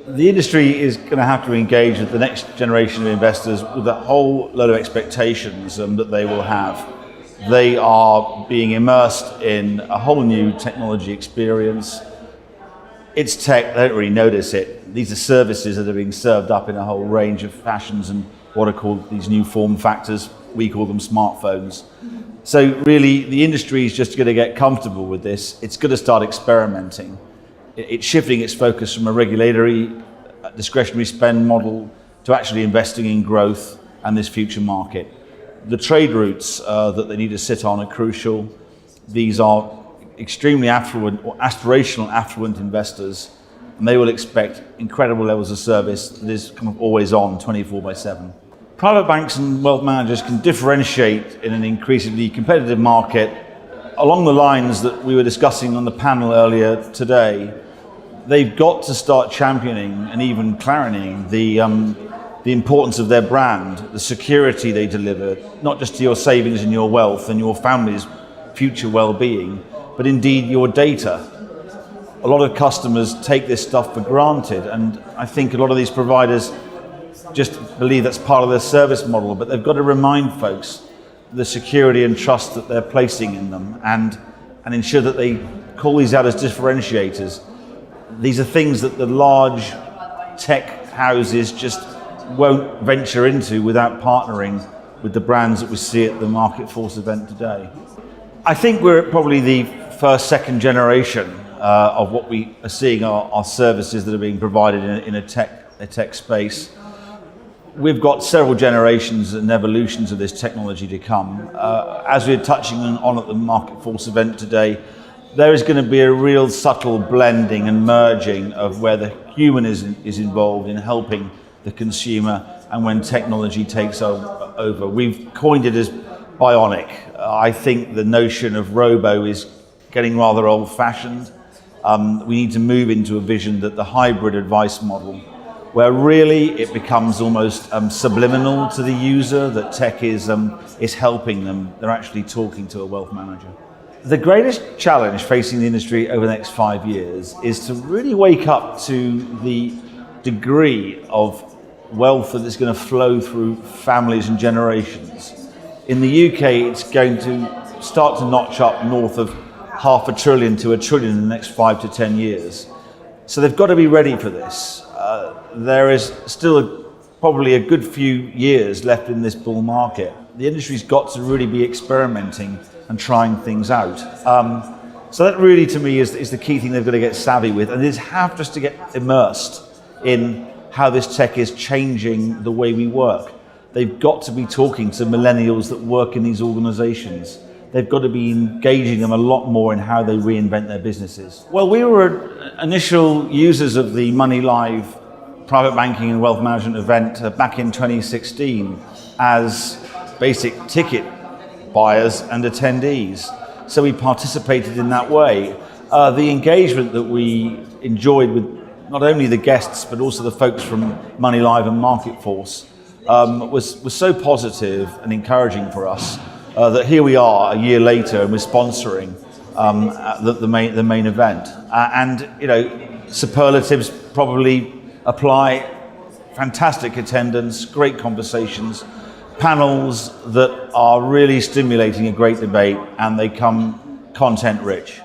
The industry is going to have to engage with the next generation of investors with a whole load of expectations that they will have. They are being immersed in a whole new technology experience. It's tech, they don't really notice it. These are services that are being served up in a whole range of fashions and what are called these new form factors. We call them smartphones. So really, the industry is just going to get comfortable with this. It's going to start experimenting. It's shifting its focus from a regulatory discretionary spend model to actually investing in growth and this future market. The trade routes that they need to sit on are crucial. These are extremely affluent or aspirational affluent investors, and they will expect incredible levels of service that is kind of always on 24/7. Private banks and wealth managers can differentiate in an increasingly competitive market along the lines that we were discussing on the panel earlier today. They've got to start championing and even clarioning the importance of their brand, the security they deliver, not just to your savings and your wealth and your family's future well-being, but indeed your data. A lot of customers take this stuff for granted, and I think a lot of these providers just believe that's part of their service model, but they've got to remind folks the security and trust that they're placing in them and ensure that they call these out as differentiators. These are things that the large tech houses just won't venture into without partnering with the brands that we see at the Market Force event today. I think we're probably the first, second generation of what we are seeing are services that are being provided in a tech space. We've got several generations and evolutions of this technology to come. As we're touching on at the Market Force event today, there is going to be a real subtle blending and merging of where the human is involved in helping the consumer and when technology takes over. We've coined it as bionic. I think the notion of robo is getting rather old-fashioned. We need to move into a vision that the hybrid advice model, where really it becomes almost subliminal to the user, that tech is helping them. They're actually talking to a wealth manager. The greatest challenge facing the industry over the next 5 years is to really wake up to the degree of wealth that is going to flow through families and generations. In the UK, it's going to start to notch up north of $500 billion to $1 trillion in the next 5 to 10 years. So they've got to be ready for this. There is still probably a good few years left in this bull market. The industry's got to really be experimenting and trying things out. So that really, to me, is the key thing they've got to get savvy with, and is have just to get immersed in how this tech is changing the way we work. They've got to be talking to millennials that work in these organizations. They've got to be engaging them a lot more in how they reinvent their businesses. Well, we were initial users of the MoneyLIve private banking and wealth management event back in 2016 as basic ticket buyers and attendees. So we participated in that way. The engagement that we enjoyed with not only the guests but also the folks from MoneyLIve and Market Force was so positive and encouraging for us that here we are a year later and we're sponsoring the main event. And you know, superlatives probably apply. Fantastic attendance, great conversations, panels that are really stimulating a great debate, and they come content rich.